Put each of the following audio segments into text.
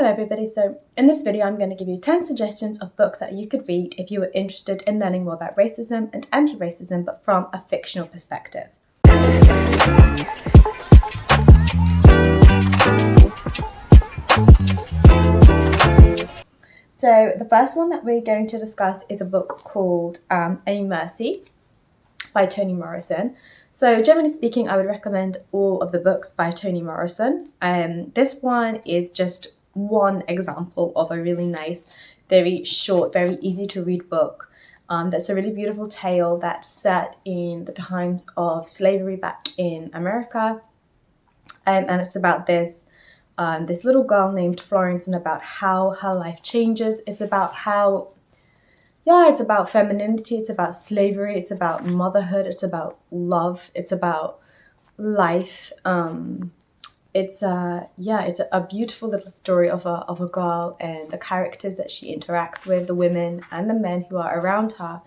Hello everybody, so in this video I'm going to give you 10 suggestions of books that you could read if you were interested in learning more about racism and anti-racism but from a fictional perspective. So the first one that we're going to discuss is a book called A Mercy by Toni Morrison. So generally speaking, I would recommend all of the books by Toni Morrison. This one is just one example of a really nice, very short, very easy to read book. That's a really beautiful tale that's set in the times of slavery back in America. And it's about this little girl named Florence and about how her life changes. It's about it's about femininity, it's about slavery, it's about motherhood, it's about love, it's about life. It's a beautiful little story of a girl and the characters that she interacts with, the women and the men who are around her,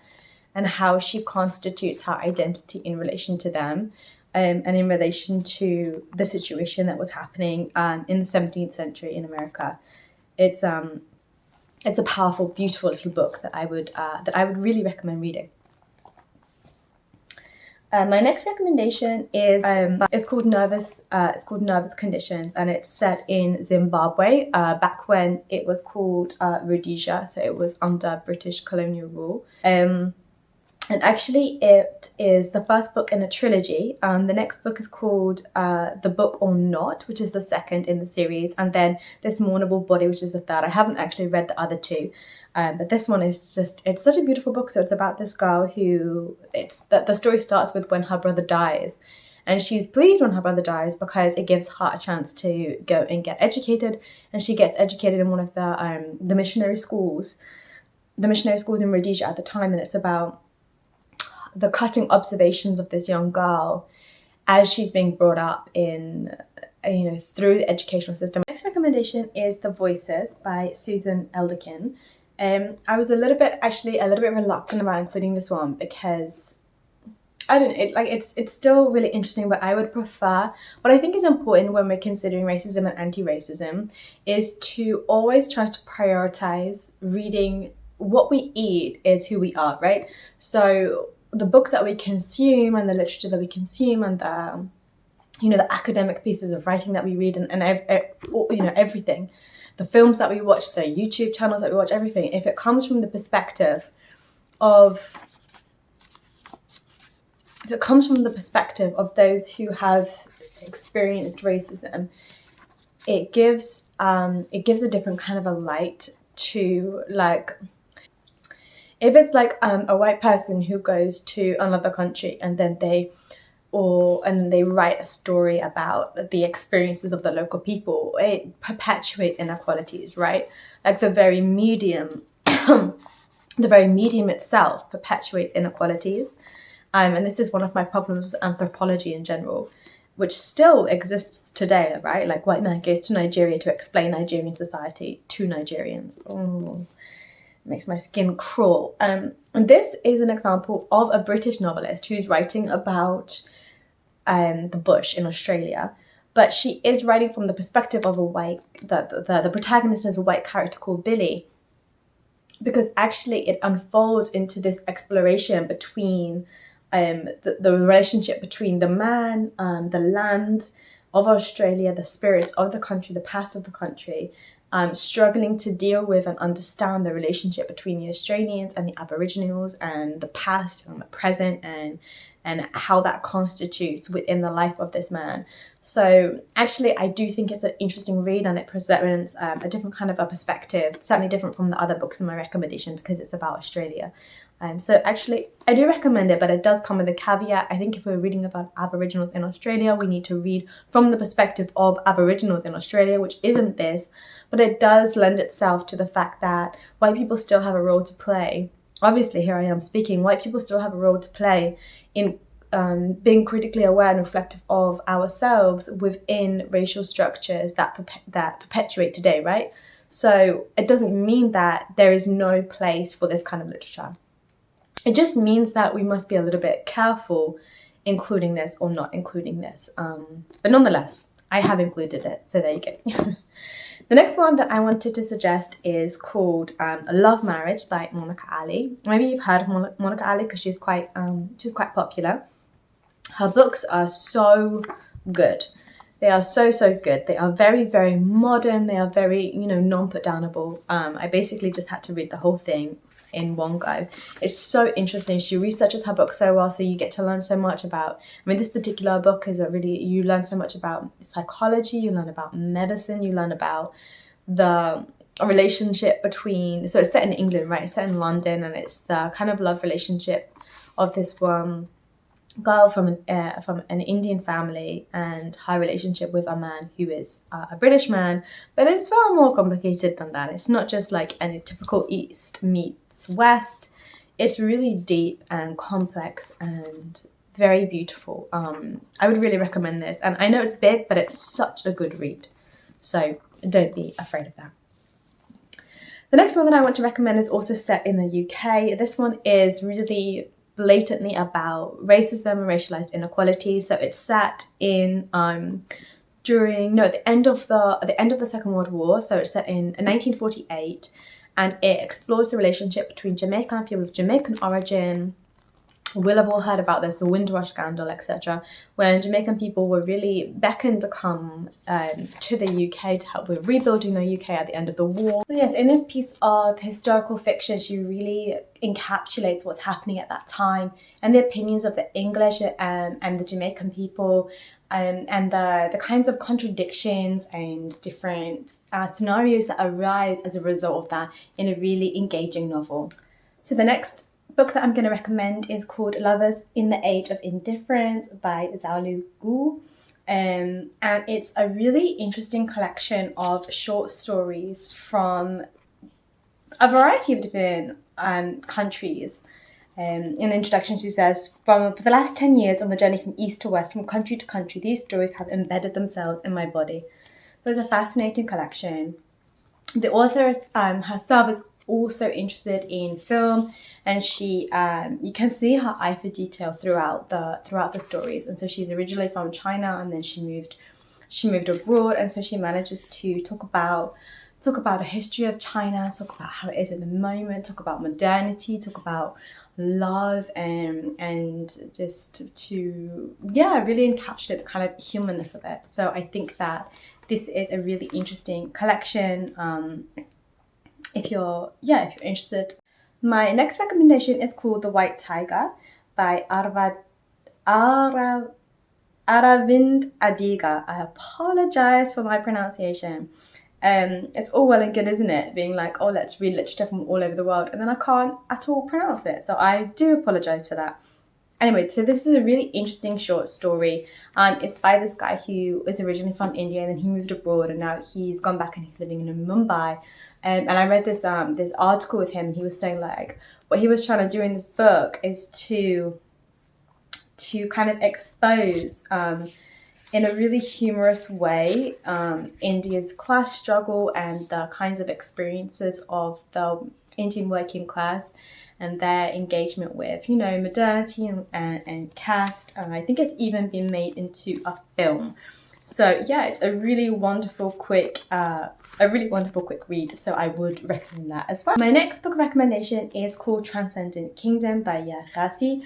and how she constitutes her identity in relation to them, and in relation to the situation that was happening in the 17th century in America. It's a powerful, beautiful little book that I would really recommend reading. My next recommendation is it's called Nervous Conditions, and it's set in Zimbabwe back when it was called Rhodesia, so it was under British colonial rule. And actually, it is the first book in a trilogy. The next book is called The Book or Not, which is the second in the series, and then This Mournable Body, which is the third. I haven't actually read the other two, but this one is it's such a beautiful book. So it's about this girl who, the story starts with when her brother dies, and she's pleased when her brother dies because it gives her a chance to go and get educated, and she gets educated in one of the missionary schools in Rhodesia at the time, and it's about the cutting observations of this young girl as she's being brought up in, through the educational system. My next recommendation is The Voices by Susan Elderkin. I was a little bit reluctant about including this one because it's still really interesting, but I would prefer, what I think is important when we're considering racism and anti-racism is to always try to prioritize reading. What we eat is who we are, right? So the books that we consume and the literature that we consume and the academic pieces of writing that we read and everything, the films that we watch, the YouTube channels that we watch, everything, if it comes from the perspective of those who have experienced racism, it gives a different kind of a light to, like, if it's like a white person who goes to another country and then they write a story about the experiences of the local people, it perpetuates inequalities, right? Like the very medium itself perpetuates inequalities. And this is one of my problems with anthropology in general, which still exists today, right? Like white man goes to Nigeria to explain Nigerian society to Nigerians. Oh, makes my skin crawl. And this is an example of a British novelist who's writing about the bush in Australia, but she is writing from the perspective of a white, the protagonist is a white character called Billy, because actually it unfolds into this exploration between the relationship between the man, the land of Australia, the spirits of the country, the past of the country, struggling to deal with and understand the relationship between the Australians and the Aboriginals and the past and the present and how that constitutes within the life of this man. So actually, I do think it's an interesting read, and it presents a different kind of a perspective, certainly different from the other books in my recommendation because it's about Australia. So actually, I do recommend it, but it does come with a caveat. I think if we're reading about Aboriginals in Australia, we need to read from the perspective of Aboriginals in Australia, which isn't this, but it does lend itself to the fact that white people still have a role to play. Obviously, here I am speaking, white people still have a role to play in being critically aware and reflective of ourselves within racial structures that perpetuate today, right? So it doesn't mean that there is no place for this kind of literature. It just means that we must be a little bit careful including this or not including this. But nonetheless, I have included it, so there you go. The next one that I wanted to suggest is called Love Marriage by Monica Ali. Maybe you've heard of Monica Ali because she's quite popular. Her books are so good. They are so good. They are very, very modern. They are very, non-put-downable. I basically just had to read the whole thing in one go. It's so interesting. She researches her book so well, so you get to learn so much about, this particular book is you learn so much about psychology, you learn about medicine, you learn about the relationship between, so it's set in England, right? It's set in London, and it's the kind of love relationship of this girl from an Indian family and her relationship with a man who is a British man, but it's far more complicated than that. It's not just like any typical East meets West. It's really deep and complex and very beautiful. I would really recommend this, and I know it's big, but it's such a good read, so don't be afraid of that. The next one that I want to recommend is also set in the UK. This one is really blatantly about racism and racialized inequality. So it's set in the end of the Second World War. So it's set in 1948, and it explores the relationship between Jamaican people of Jamaican origin. We'll have all heard about this, the Windrush scandal, etc., when Jamaican people were really beckoned to come to the UK to help with rebuilding the UK at the end of the war. So yes, in this piece of historical fiction, she really encapsulates what's happening at that time and the opinions of the English and the Jamaican people, and the kinds of contradictions and different scenarios that arise as a result of that in a really engaging novel. So the next book that I'm going to recommend is called Lovers in the Age of Indifference by Xiaolu. And it's a really interesting collection of short stories from a variety of different countries. In the introduction, she says, for the last 10 years on the journey from east to west, from country to country, these stories have embedded themselves in my body. It was a fascinating collection. The author herself is also interested in film, and she you can see her eye for detail throughout the stories. And so she's originally from China, and then she moved abroad, and so she manages to talk about the history of China, talk about how it is at the moment, talk about modernity, talk about love, and just to really encapsulate the kind of humanness of it. So I think that this is a really interesting collection. If you're interested. My next recommendation is called The White Tiger by Aravind Adiga. I apologize for my pronunciation. It's all well and good, isn't it? Being like, oh, let's read literature from all over the world, and then I can't at all pronounce it. So I do apologize for that. Anyway, so this is a really interesting short story. It's by this guy who is originally from India, and then he moved abroad, and now he's gone back and he's living in Mumbai. And I read this article with him. He was saying like what he was trying to do in this book is to kind of expose in a really humorous way India's class struggle and the kinds of experiences of the Indian working class and their engagement with, modernity and caste. And I think it's even been made into a film. So yeah, it's a really wonderful, quick read. So I would recommend that as well. My next book recommendation is called Transcendent Kingdom by Gyasi,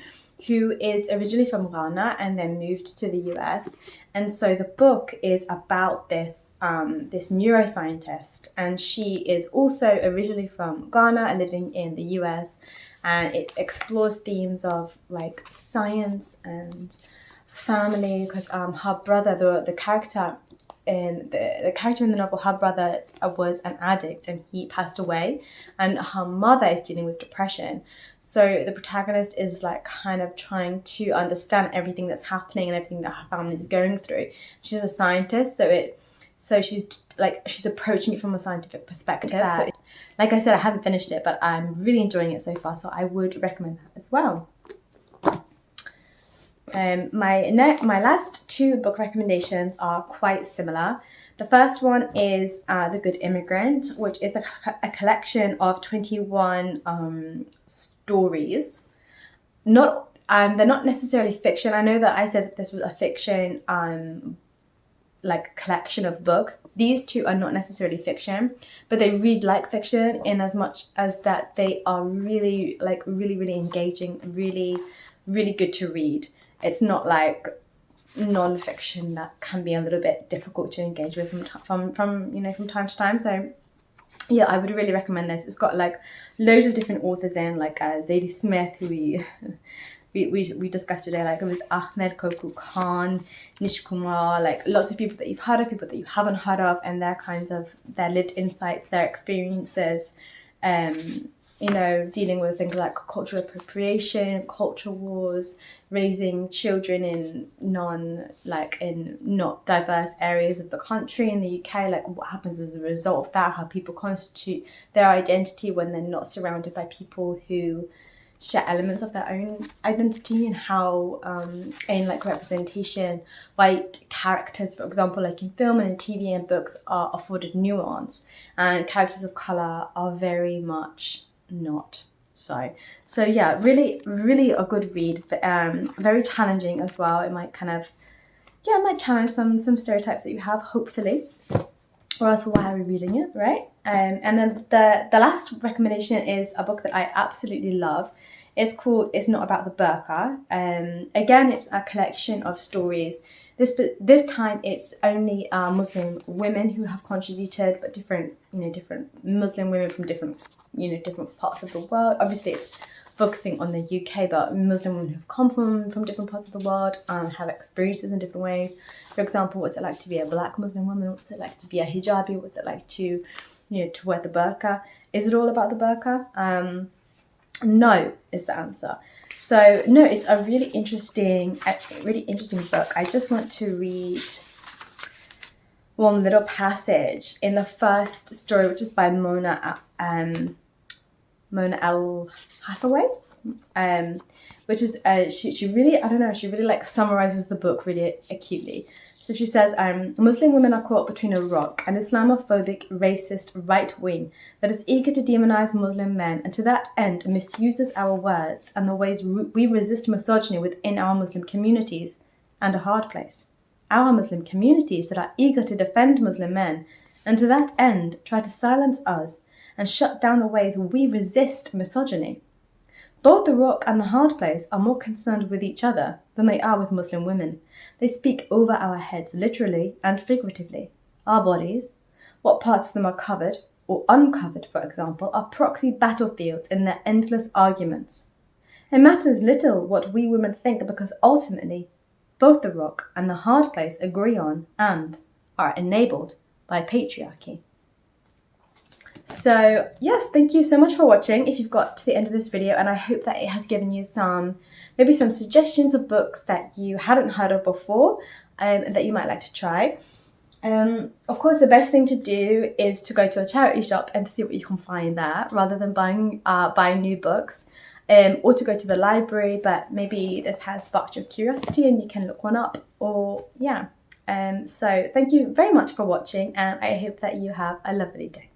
who is originally from Ghana and then moved to the US. And so the book is about this neuroscientist, and she is also originally from Ghana and living in the US, and it explores themes of like science and family, because her brother, the character in the novel, her brother was an addict and he passed away, and her mother is dealing with depression. So the protagonist is like kind of trying to understand everything that's happening and everything that her family is going through. She's a scientist, so she's approaching it from a scientific perspective. So, like I said, I haven't finished it, but I'm really enjoying it so far, so I would recommend that as well. My last two book recommendations are quite similar. The first one is The Good Immigrant, which is a collection of 21 stories. They're not necessarily fiction. I know that I said that this was a fiction like collection of books. These two are not necessarily fiction, but they read like fiction in as much as that they are really like really engaging, really good to read. It's not like non-fiction that can be a little bit difficult to engage with from time to time. So yeah, I would really recommend this. It's got like loads of different authors in, like Zadie Smith, who we discussed today, like with Ahmed Koku Khan, Nish Kumar, like lots of people that you've heard of, people that you haven't heard of, and their kinds of their lived insights, their experiences, dealing with things like cultural appropriation, culture wars, raising children in not diverse areas of the country in the UK, like what happens as a result of that, how people constitute their identity when they're not surrounded by people who share elements of their own identity, and how in like representation, white characters, for example, like in film and in TV and books, are afforded nuance, and characters of color are very much not. So yeah, really a good read, but very challenging as well. It might challenge some stereotypes that you have, hopefully, or else why are we reading it, right? And then the last recommendation is a book that I absolutely love. It's called It's Not About the Burqa. Again, it's a collection of stories. This time it's only Muslim women who have contributed, but different Muslim women from different parts of the world. Obviously, it's focusing on the UK, but Muslim women who've come from different parts of the world have experiences in different ways. For example, what's it like to be a Black Muslim woman? What's it like to be a hijabi? What's it like to wear the burqa? Is it all about the burqa? No is the answer. So no, it's a really interesting book. I just want to read one little passage in the first story, which is by Mona L. Hathaway, which is she really like summarizes the book really acutely. So she says, Muslim women are caught between a rock, an Islamophobic, racist right wing that is eager to demonize Muslim men, and to that end misuses our words and the ways we resist misogyny within our Muslim communities, and a hard place. Our Muslim communities that are eager to defend Muslim men, and to that end try to silence us and shut down the ways we resist misogyny. Both the rock and the hard place are more concerned with each other than they are with Muslim women. They speak over our heads, literally and figuratively. Our bodies, what parts of them are covered or uncovered, for example, are proxy battlefields in their endless arguments. It matters little what we women think, because ultimately, both the rock and the hard place agree on and are enabled by patriarchy. So yes, thank you so much for watching if you've got to the end of this video, and I hope that it has given you maybe some suggestions of books that you hadn't heard of before and that you might like to try. Of course, the best thing to do is to go to a charity shop and to see what you can find there, rather than buying new books, or to go to the library, but maybe this has sparked your curiosity and you can look one up, or yeah. So thank you very much for watching, and I hope that you have a lovely day.